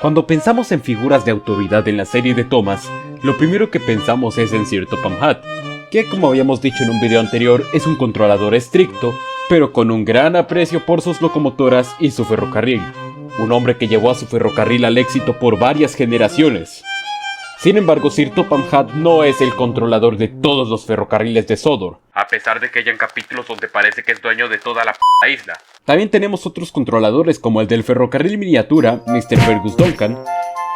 Cuando pensamos en figuras de autoridad en la serie de Thomas, lo primero que pensamos es en Sir Topham Hatt, que como habíamos dicho en un video anterior es un controlador estricto, pero con un gran aprecio por sus locomotoras y su ferrocarril. Un hombre que llevó a su ferrocarril al éxito por varias generaciones. Sin embargo, Sir Topham Hatt no es el controlador de todos los ferrocarriles de Sodor, a pesar de que hayan capítulos donde parece que es dueño de toda la isla. También tenemos otros controladores como el del ferrocarril miniatura, Mr. Fergus Duncan,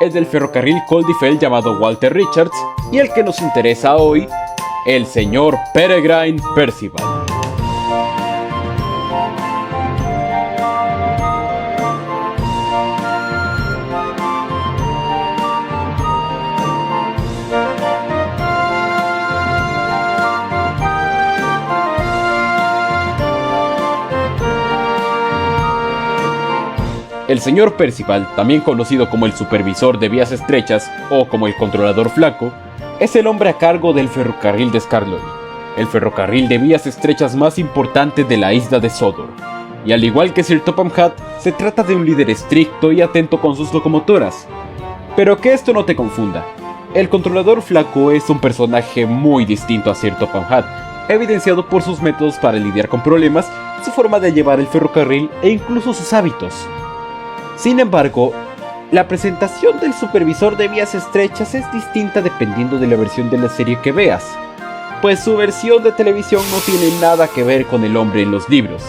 el del ferrocarril Coldifell llamado Walter Richards, y el que nos interesa hoy, el señor Peregrine Percival. El señor Percival, también conocido como el supervisor de vías estrechas o como el controlador flaco, es el hombre a cargo del ferrocarril de Skarloey, el ferrocarril de vías estrechas más importante de la isla de Sodor. Y al igual que Sir Topham Hatt, se trata de un líder estricto y atento con sus locomotoras. Pero que esto no te confunda, el controlador flaco es un personaje muy distinto a Sir Topham Hatt, evidenciado por sus métodos para lidiar con problemas, su forma de llevar el ferrocarril e incluso sus hábitos. Sin embargo, la presentación del supervisor de vías estrechas es distinta dependiendo de la versión de la serie que veas, pues su versión de televisión no tiene nada que ver con el hombre en los libros.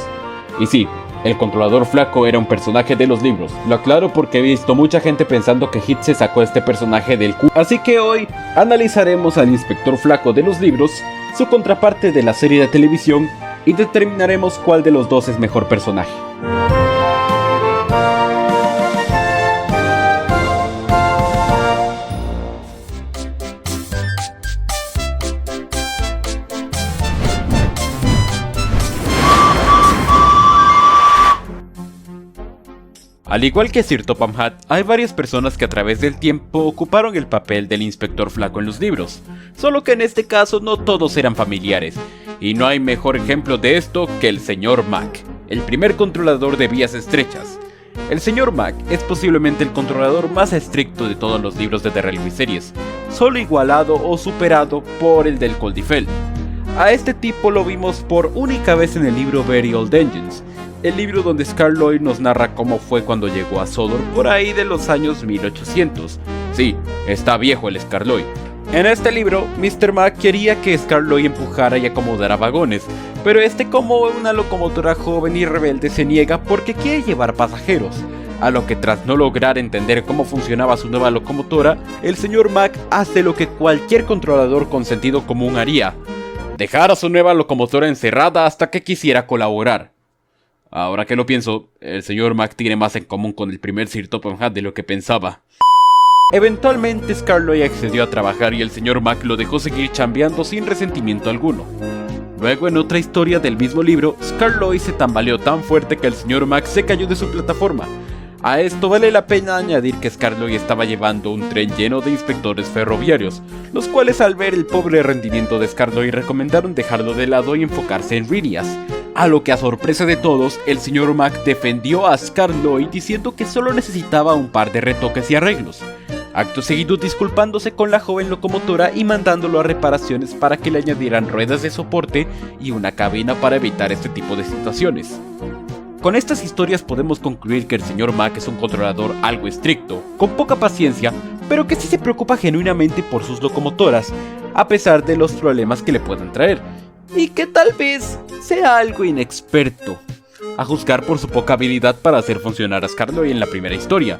Y sí, el controlador flaco era un personaje de los libros, lo aclaro porque he visto mucha gente pensando que Hit se sacó este personaje del cu. Así que hoy analizaremos al inspector flaco de los libros, su contraparte de la serie de televisión, y determinaremos cuál de los dos es mejor personaje. Al igual que Sir Topham Hatt, hay varias personas que a través del tiempo ocuparon el papel del inspector flaco en los libros, solo que en este caso no todos eran familiares, y no hay mejor ejemplo de esto que el Sr. Mac, el primer controlador de vías estrechas. El Sr. Mac es posiblemente el controlador más estricto de todos los libros de The Railway Series, solo igualado o superado por el del Coldifell. A este tipo lo vimos por única vez en el libro Very Old Engines, el libro donde Skarloey nos narra cómo fue cuando llegó a Sodor por ahí de los años 1800. Sí, está viejo el Skarloey. En este libro, Mr. Mac quería que Skarloey empujara y acomodara vagones, pero como una locomotora joven y rebelde se niega porque quiere llevar pasajeros, a lo que tras no lograr entender cómo funcionaba su nueva locomotora, el Sr. Mac hace lo que cualquier controlador con sentido común haría: dejar a su nueva locomotora encerrada hasta que quisiera colaborar. Ahora que lo pienso, el Sr. Mac tiene más en común con el primer Sir Topham Hatt de lo que pensaba. Eventualmente Skarloey accedió a trabajar y el Sr. Mac lo dejó seguir chambeando sin resentimiento alguno. Luego, en otra historia del mismo libro, Skarloey se tambaleó tan fuerte que el Sr. Mac se cayó de su plataforma. A esto vale la pena añadir que Skarloey estaba llevando un tren lleno de inspectores ferroviarios, los cuales al ver el pobre rendimiento de Skarloey recomendaron dejarlo de lado y enfocarse en Rhinias, a lo que a sorpresa de todos, el Sr. Mac defendió a Skarloey diciendo que solo necesitaba un par de retoques y arreglos, acto seguido disculpándose con la joven locomotora y mandándolo a reparaciones para que le añadieran ruedas de soporte y una cabina para evitar este tipo de situaciones. Con estas historias podemos concluir que el Sr. Mac es un controlador algo estricto, con poca paciencia, pero que sí se preocupa genuinamente por sus locomotoras, a pesar de los problemas que le puedan traer, y que tal vez sea algo inexperto, a juzgar por su poca habilidad para hacer funcionar a Skarloey en la primera historia,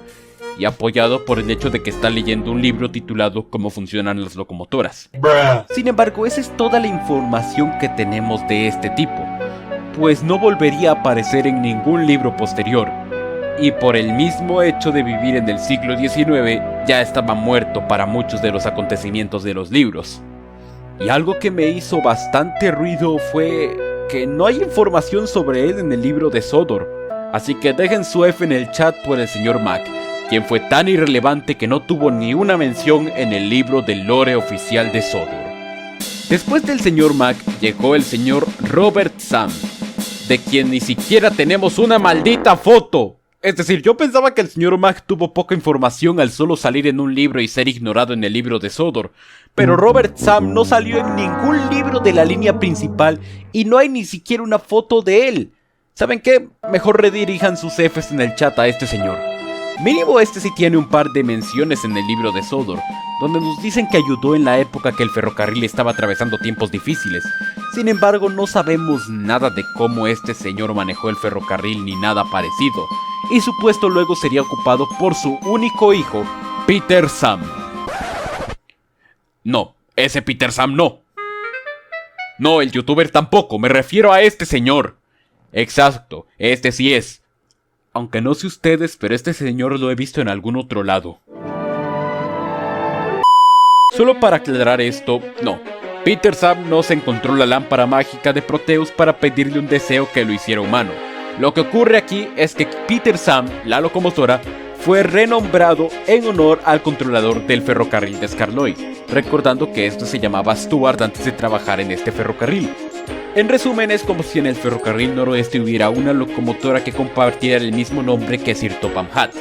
y apoyado por el hecho de que está leyendo un libro titulado Cómo funcionan las locomotoras. Sin embargo, esa es toda la información que tenemos de este tipo, pues no volvería a aparecer en ningún libro posterior, y por el mismo hecho de vivir en el siglo XIX, ya estaba muerto para muchos de los acontecimientos de los libros. Y algo que me hizo bastante ruido fue que no hay información sobre él en el libro de Sodor, así que dejen su F en el chat por el Sr. Mac, quien fue tan irrelevante que no tuvo ni una mención en el libro del lore oficial de Sodor. Después del Sr. Mac llegó el Sr. Robert Sam, de quien ni siquiera tenemos una maldita foto. Es decir, yo pensaba que el señor Mac tuvo poca información al solo salir en un libro y ser ignorado en el libro de Sodor, pero Robert Sam no salió en ningún libro de la línea principal y no hay ni siquiera una foto de él. ¿Saben qué? Mejor redirijan sus Fs en el chat a este señor. Mínimo este sí tiene un par de menciones en el libro de Sodor, donde nos dicen que ayudó en la época que el ferrocarril estaba atravesando tiempos difíciles. Sin embargo, no sabemos nada de cómo este señor manejó el ferrocarril ni nada parecido, y su puesto luego sería ocupado por su único hijo, Peter Sam. No, ese Peter Sam no. No, el youtuber tampoco, me refiero a este señor. Exacto, este sí es. Aunque no sé ustedes, pero este señor lo he visto en algún otro lado. Solo para aclarar esto, no. Peter Sam no se encontró la lámpara mágica de Proteus para pedirle un deseo que lo hiciera humano. Lo que ocurre aquí es que Peter Sam, la locomotora, fue renombrado en honor al controlador del ferrocarril de Skarloey, recordando que esto se llamaba Stuart antes de trabajar en este ferrocarril. En resumen, es como si en el ferrocarril noroeste hubiera una locomotora que compartiera el mismo nombre que Sir Topham Hatt.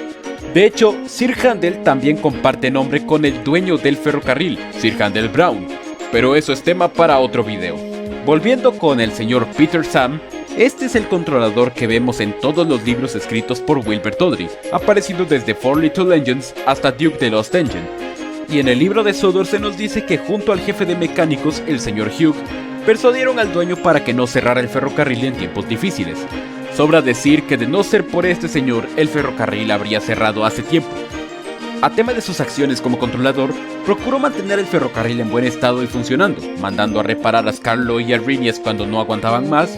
De hecho, Sir Handel también comparte nombre con el dueño del ferrocarril, Sir Handel Brown, pero eso es tema para otro video. Volviendo con el señor Peter Sam, este es el controlador que vemos en todos los libros escritos por Wilbur Tawdry, aparecido desde Four Little Engines hasta Duke the Lost Engine. Y en el libro de Sodor se nos dice que junto al jefe de mecánicos, el señor Hugh, persuadieron al dueño para que no cerrara el ferrocarril en tiempos difíciles. Sobra decir que de no ser por este señor, el ferrocarril habría cerrado hace tiempo. A tema de sus acciones como controlador, procuró mantener el ferrocarril en buen estado y funcionando, mandando a reparar a Skarloey y a Rhinias cuando no aguantaban más,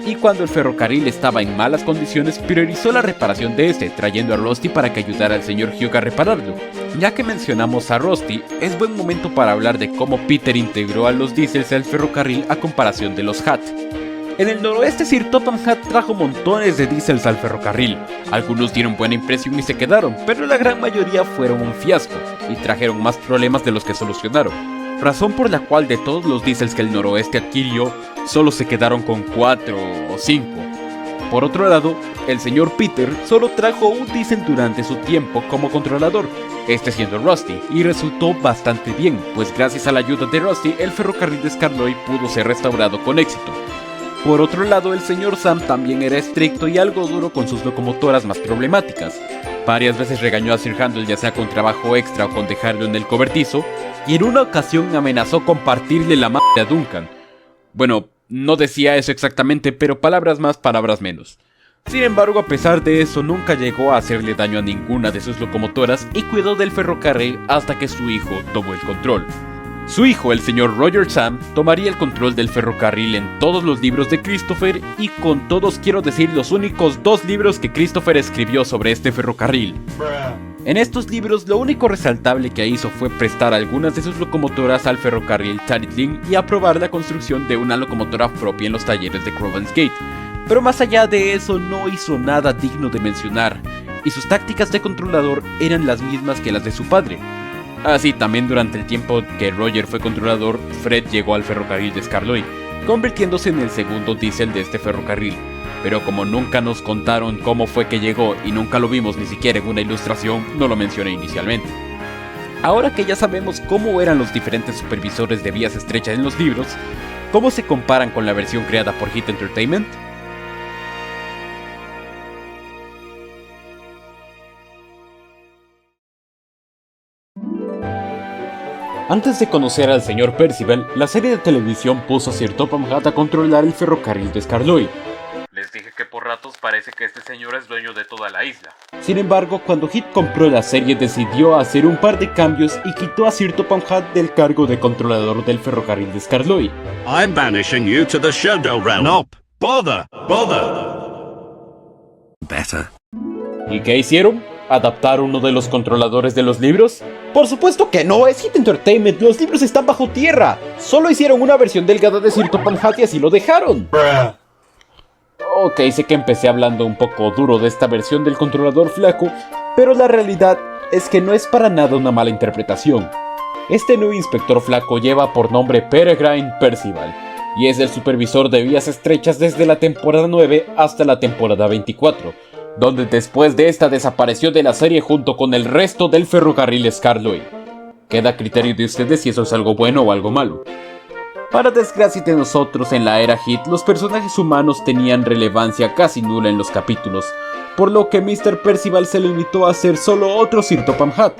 y cuando el ferrocarril estaba en malas condiciones, priorizó la reparación de este, trayendo a Rusty para que ayudara al señor Hugh a repararlo. Ya que mencionamos a Rusty, es buen momento para hablar de cómo Peter integró a los Diesels al ferrocarril a comparación de los Hatt. En el noroeste, Sir Topham Hatt trajo montones de Diesels al ferrocarril. Algunos dieron buena impresión y se quedaron, pero la gran mayoría fueron un fiasco, y trajeron más problemas de los que solucionaron. Razón por la cual de todos los Diesels que el noroeste adquirió, solo se quedaron con 4 o 5. Por otro lado, el señor Peter solo trajo un Diesel durante su tiempo como controlador, este siendo Rusty, y resultó bastante bien, pues gracias a la ayuda de Rusty, el ferrocarril de Skarloey pudo ser restaurado con éxito. Por otro lado, el señor Sam también era estricto y algo duro con sus locomotoras más problemáticas. Varias veces regañó a Sir Handel, ya sea con trabajo extra o con dejarlo en el cobertizo, y en una ocasión amenazó con partirle la madre a Duncan. Bueno, no decía eso exactamente, pero palabras más, palabras menos. Sin embargo, a pesar de eso, nunca llegó a hacerle daño a ninguna de sus locomotoras y cuidó del ferrocarril hasta que su hijo tomó el control. Su hijo, el señor Roger Sam, tomaría el control del ferrocarril en todos los libros de Christopher, y con todos quiero decir los únicos 2 libros que Christopher escribió sobre este ferrocarril. En estos libros, lo único resaltable que hizo fue prestar algunas de sus locomotoras al ferrocarril Taritling y aprobar la construcción de una locomotora propia en los talleres de Crovan's Gate. Pero más allá de eso, no hizo nada digno de mencionar, y sus tácticas de controlador eran las mismas que las de su padre. Así, también durante el tiempo que Roger fue controlador, Fred llegó al ferrocarril de Skarloey, convirtiéndose en el segundo Diesel de este ferrocarril. Pero como nunca nos contaron cómo fue que llegó y nunca lo vimos ni siquiera en una ilustración, no lo mencioné inicialmente. Ahora que ya sabemos cómo eran los diferentes supervisores de vías estrechas en los libros, ¿cómo se comparan con la versión creada por Hit Entertainment? Antes de conocer al señor Percival, la serie de televisión puso a Sir Topham Hatt a controlar el ferrocarril de Skarloey. Les dije que por ratos parece que este señor es dueño de toda la isla. Sin embargo, cuando Hit compró la serie, decidió hacer un par de cambios y quitó a Sir Topham Hatt del cargo de controlador del ferrocarril de Skarloey. I'm banishing you to the Shadow Realm. No, bother. Better. ¿Y qué hicieron? ¿Adaptar uno de los controladores de los libros? Por supuesto que no, es Hit Entertainment, los libros están bajo tierra. Solo hicieron una versión delgada de Sir Topham Hatt y así lo dejaron. Ok, sé que empecé hablando un poco duro de esta versión del controlador flaco, pero la realidad es que no es para nada una mala interpretación. Este nuevo inspector flaco lleva por nombre Peregrine Percival, y es el supervisor de vías estrechas desde la temporada 9 hasta la temporada 24, donde después de esta desapareció de la serie junto con el resto del ferrocarril Skarloey. Queda a criterio de ustedes si eso es algo bueno o algo malo. Para desgracia de nosotros, en la era Hit, los personajes humanos tenían relevancia casi nula en los capítulos, por lo que Mr. Percival se limitó a ser solo otro Sir Topham Hatt,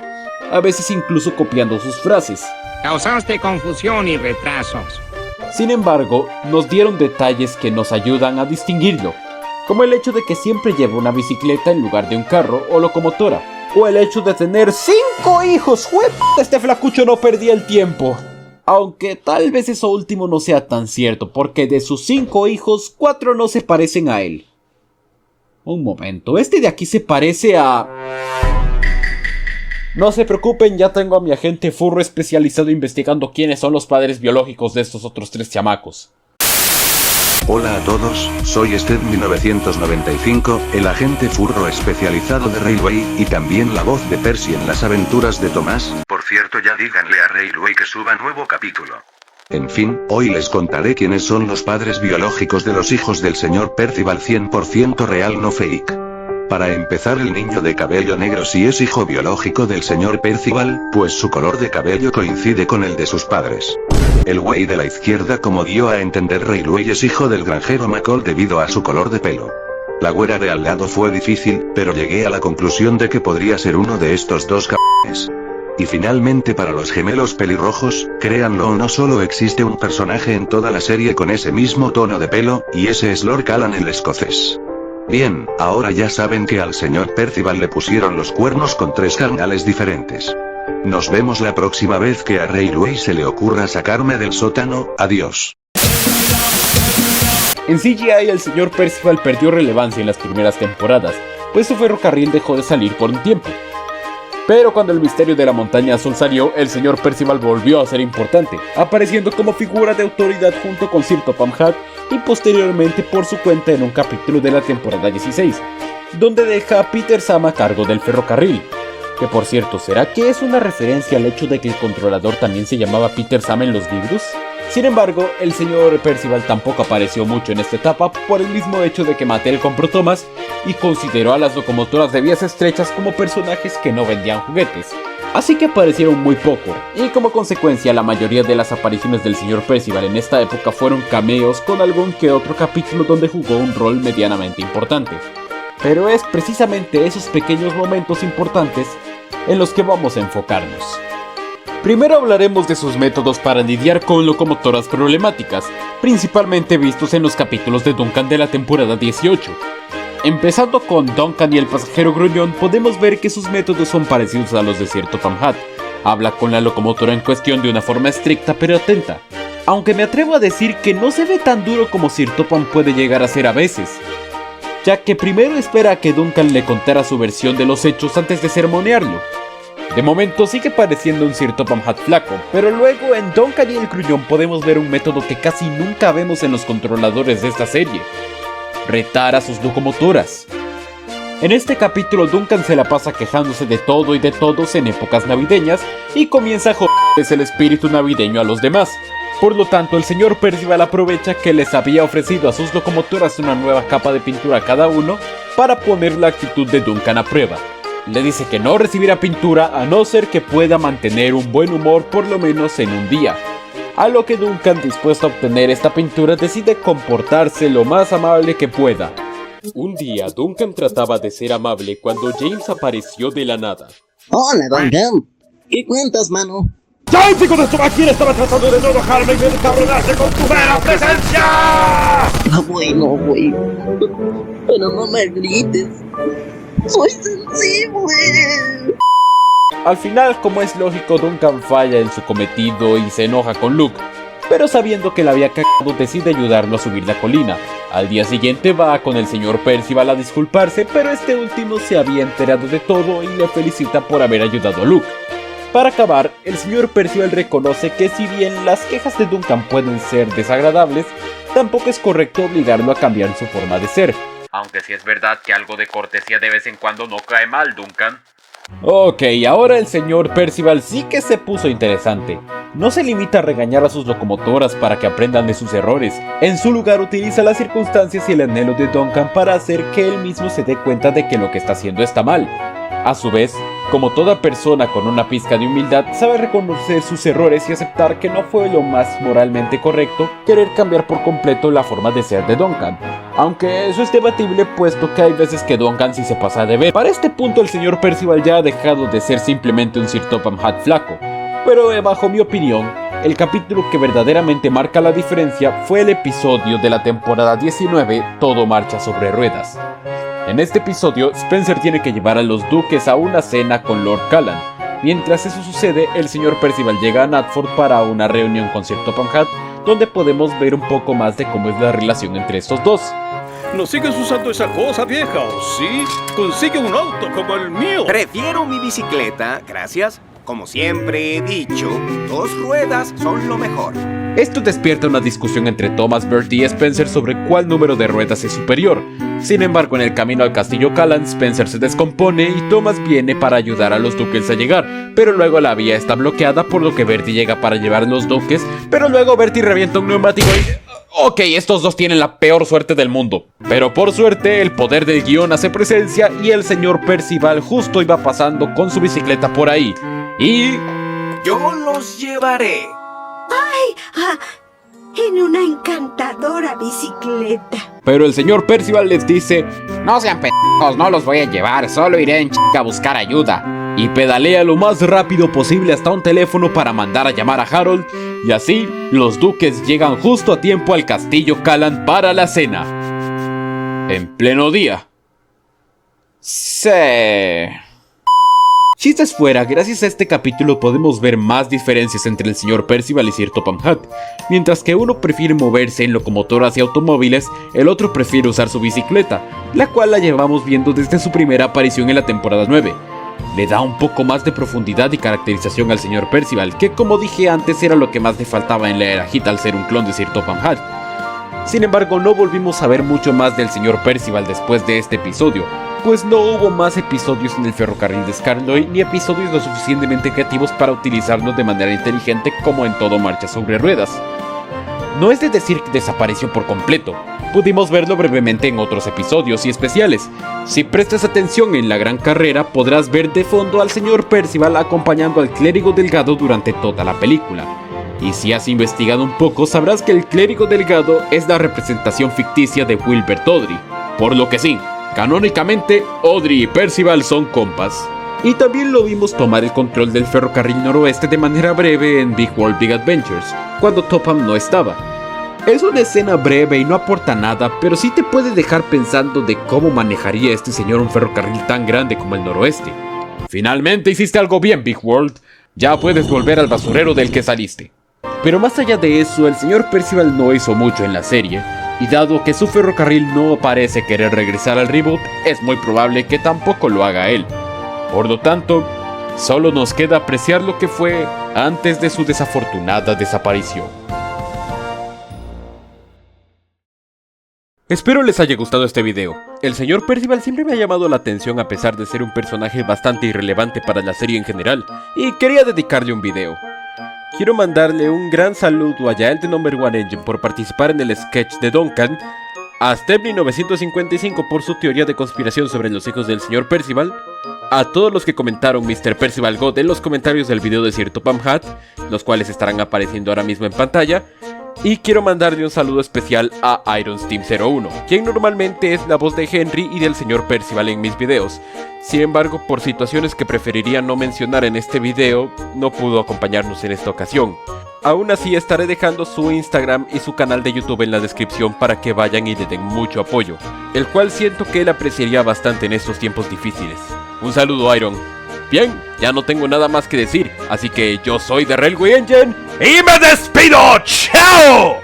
a veces incluso copiando sus frases. Causaste confusión y retrasos. Sin embargo, nos dieron detalles que nos ayudan a distinguirlo, como el hecho de que siempre lleva una bicicleta en lugar de un carro o locomotora, o el hecho de tener 5 hijos. Este flacucho no perdía el tiempo. Aunque tal vez eso último no sea tan cierto, porque de sus 5 hijos, 4 no se parecen a él. Un momento, este de aquí se parece a... No se preocupen, ya tengo a mi agente furro especializado investigando quiénes son los padres biológicos de estos otros 3 chamacos. Hola a todos, soy Sted 1995, el agente furro especializado de Railway, y también la voz de Percy en las aventuras de Tomás. Por cierto, ya díganle a Railway que suba nuevo capítulo. En fin, hoy les contaré quiénes son los padres biológicos de los hijos del señor Percival 100% real no fake. Para empezar, el niño de cabello negro sí es hijo biológico del señor Percival, pues su color de cabello coincide con el de sus padres. El güey de la izquierda, como dio a entender Railway, es hijo del granjero McCall debido a su color de pelo. La güera de al lado fue difícil, pero llegué a la conclusión de que podría ser uno de estos dos cabrones. Y finalmente, para los gemelos pelirrojos, créanlo o no, solo existe un personaje en toda la serie con ese mismo tono de pelo, y ese es Lord Callan el escocés. Bien, ahora ya saben que al señor Percival le pusieron los cuernos con 3 carnales diferentes. Nos vemos la próxima vez que a Railway se le ocurra sacarme del sótano. Adiós. En CGI, el señor Percival perdió relevancia en las primeras temporadas, pues su ferrocarril dejó de salir por un tiempo. Pero cuando el misterio de la montaña azul salió, el señor Percival volvió a ser importante, apareciendo como figura de autoridad junto con Sir Topham Hatt y posteriormente por su cuenta en un capítulo de la temporada 16, donde deja a Peter Sam a cargo del ferrocarril. Que por cierto, ¿será que es una referencia al hecho de que el controlador también se llamaba Peter Sam en los libros? Sin embargo, el señor Percival tampoco apareció mucho en esta etapa por el mismo hecho de que Mattel compró Thomas y consideró a las locomotoras de vías estrechas como personajes que no vendían juguetes, así que aparecieron muy poco, y como consecuencia la mayoría de las apariciones del señor Percival en esta época fueron cameos con algún que otro capítulo donde jugó un rol medianamente importante. Pero es precisamente esos pequeños momentos importantes en los que vamos a enfocarnos. Primero hablaremos de sus métodos para lidiar con locomotoras problemáticas, principalmente vistos en los capítulos de Duncan de la temporada 18. Empezando con Duncan y el pasajero gruñón, podemos ver que sus métodos son parecidos a los de Sir Topham Hatt. Habla con la locomotora en cuestión de una forma estricta pero atenta, aunque me atrevo a decir que no se ve tan duro como Sir Topham puede llegar a ser a veces, ya que primero espera a que Duncan le contara su versión de los hechos antes de sermonearlo. De momento sigue pareciendo un Sir Topham Hatt flaco, pero luego en Duncan y el gruñón podemos ver un método que casi nunca vemos en los controladores de esta serie: retar a sus locomotoras. En este capítulo Duncan se la pasa quejándose de todo y de todos en épocas navideñas y comienza a joderles el espíritu navideño a los demás. Por lo tanto, el señor Percival aprovecha que les había ofrecido a sus locomotoras una nueva capa de pintura a cada uno para poner la actitud de Duncan a prueba. Le dice que no recibirá pintura a no ser que pueda mantener un buen humor por lo menos en un día. A lo que Duncan, dispuesto a obtener esta pintura, decide comportarse lo más amable que pueda. Un día, Duncan trataba de ser amable cuando James apareció de la nada. Hola, Duncan. ¿Qué cuentas, mano? ¡James, hijo de tu máquina! Estaba tratando de no enojarme y de encabronarse con tu mera presencia. Ah, bueno, güey. Pero no me grites. Soy sensible. Al final, como es lógico, Duncan falla en su cometido y se enoja con Luke, pero sabiendo que la había cagado decide ayudarlo a subir la colina. Al día siguiente va con el señor Percival a disculparse, pero este último se había enterado de todo y le felicita por haber ayudado a Luke. Para acabar, el señor Percival reconoce que si bien las quejas de Duncan pueden ser desagradables, tampoco es correcto obligarlo a cambiar su forma de ser. Aunque sí es verdad que algo de cortesía de vez en cuando no cae mal, Duncan. Ok, ahora el señor Percival sí que se puso interesante. No se limita a regañar a sus locomotoras para que aprendan de sus errores. En su lugar utiliza las circunstancias y el anhelo de Duncan para hacer que él mismo se dé cuenta de que lo que está haciendo está mal. A su vez, como toda persona con una pizca de humildad, sabe reconocer sus errores y aceptar que no fue lo más moralmente correcto querer cambiar por completo la forma de ser de Duncan. Aunque eso es debatible, puesto que hay veces que Duncan sí se pasa de ver. Para este punto el señor Percival ya ha dejado de ser simplemente un Sir Topham Hatt flaco. Pero bajo mi opinión, el capítulo que verdaderamente marca la diferencia fue el episodio de la temporada 19, Todo marcha sobre ruedas. En este episodio, Spencer tiene que llevar a los duques a una cena con Lord Callan. Mientras eso sucede, el señor Percival llega a Knapford para una reunión con Sir Topham Hatt, donde podemos ver un poco más de cómo es la relación entre estos dos. ¿No sigues usando esa cosa vieja o sí? Consigue un auto como el mío. Prefiero mi bicicleta, gracias. Como siempre he dicho, 2 ruedas son lo mejor. Esto despierta una discusión entre Thomas, Bertie y Spencer sobre cuál número de ruedas es superior. Sin embargo, en el camino al castillo Callan, Spencer se descompone y Thomas viene para ayudar a los duques a llegar, pero luego la vía está bloqueada, por lo que Bertie llega para llevar a los duques, pero luego Bertie revienta un neumático y... Ok, estos dos tienen la peor suerte del mundo. Pero por suerte, el poder del guión hace presencia y el señor Percival justo iba pasando con su bicicleta por ahí. Y... Yo los llevaré. En una encantadora bicicleta. Pero el señor Percival les dice: no sean pendejos, no los voy a llevar, solo iré en a buscar ayuda. Y pedalea lo más rápido posible hasta un teléfono para mandar a llamar a Harold. Y así, los duques llegan justo a tiempo al castillo Callan para la cena. En pleno día. Sí. Chistes fuera, gracias a este capítulo podemos ver más diferencias entre el señor Percival y Sir Topham Hatt. Mientras que uno prefiere moverse en locomotoras y automóviles, el otro prefiere usar su bicicleta, la cual la llevamos viendo desde su primera aparición en la temporada 9. Le da un poco más de profundidad y caracterización al señor Percival, que como dije antes era lo que más le faltaba en la era Hit al ser un clon de Sir Topham Hatt. Sin embargo, no volvimos a ver mucho más del señor Percival después de este episodio, pues no hubo más episodios en el ferrocarril de Scarloy ni episodios lo suficientemente creativos para utilizarlos de manera inteligente como en Todo marcha sobre ruedas. No es de decir que desapareció por completo, pudimos verlo brevemente en otros episodios y especiales. Si prestas atención en la gran carrera podrás ver de fondo al señor Percival acompañando al clérigo delgado durante toda la película. Y si has investigado un poco sabrás que el clérigo delgado es la representación ficticia de Wilbert Audrey, por lo que sí, canónicamente Audrey y Percival son compas. Y también lo vimos tomar el control del ferrocarril noroeste de manera breve en Big World Big Adventures, cuando Topham no estaba. Es una escena breve y no aporta nada, pero sí te puede dejar pensando de cómo manejaría este señor un ferrocarril tan grande como el noroeste. Finalmente hiciste algo bien, Big World. Ya puedes volver al basurero del que saliste. Pero más allá de eso, el señor Percival no hizo mucho en la serie, y dado que su ferrocarril no parece querer regresar al reboot, es muy probable que tampoco lo haga él. Por lo tanto, solo nos queda apreciar lo que fue antes de su desafortunada desaparición. Espero les haya gustado este video. El señor Percival siempre me ha llamado la atención a pesar de ser un personaje bastante irrelevante para la serie en general, y quería dedicarle un video. Quiero mandarle un gran saludo a Yael de Number One Engine por participar en el sketch de Duncan, a Stepney955 por su teoría de conspiración sobre los hijos del señor Percival, a todos los que comentaron Mr. Percival God en los comentarios del video de Sir Topham Hatt, los cuales estarán apareciendo ahora mismo en pantalla, y quiero mandarle un saludo especial a IronSteam01, quien normalmente es la voz de Henry y del señor Percival en mis videos. Sin embargo, por situaciones que preferiría no mencionar en este video, no pudo acompañarnos en esta ocasión. Aún así estaré dejando su Instagram y su canal de YouTube en la descripción para que vayan y le den mucho apoyo, el cual siento que él apreciaría bastante en estos tiempos difíciles. Un saludo, Iron. Bien, ya no tengo nada más que decir, así que yo soy de Railway Engine y me despido. ¡Chao!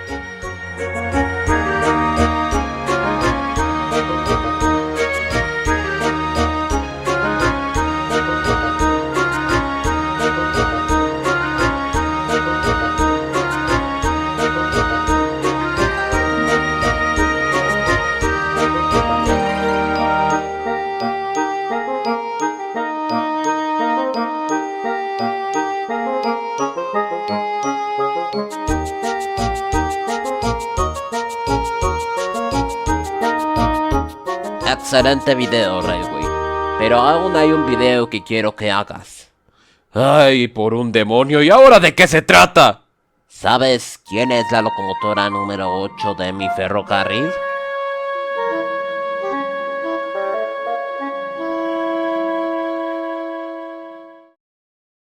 excelente video, Railway. Pero aún hay un video que quiero que hagas. Ay, por un demonio, ¿y ahora de qué se trata? ¿Sabes quién es la locomotora número 8 de mi ferrocarril?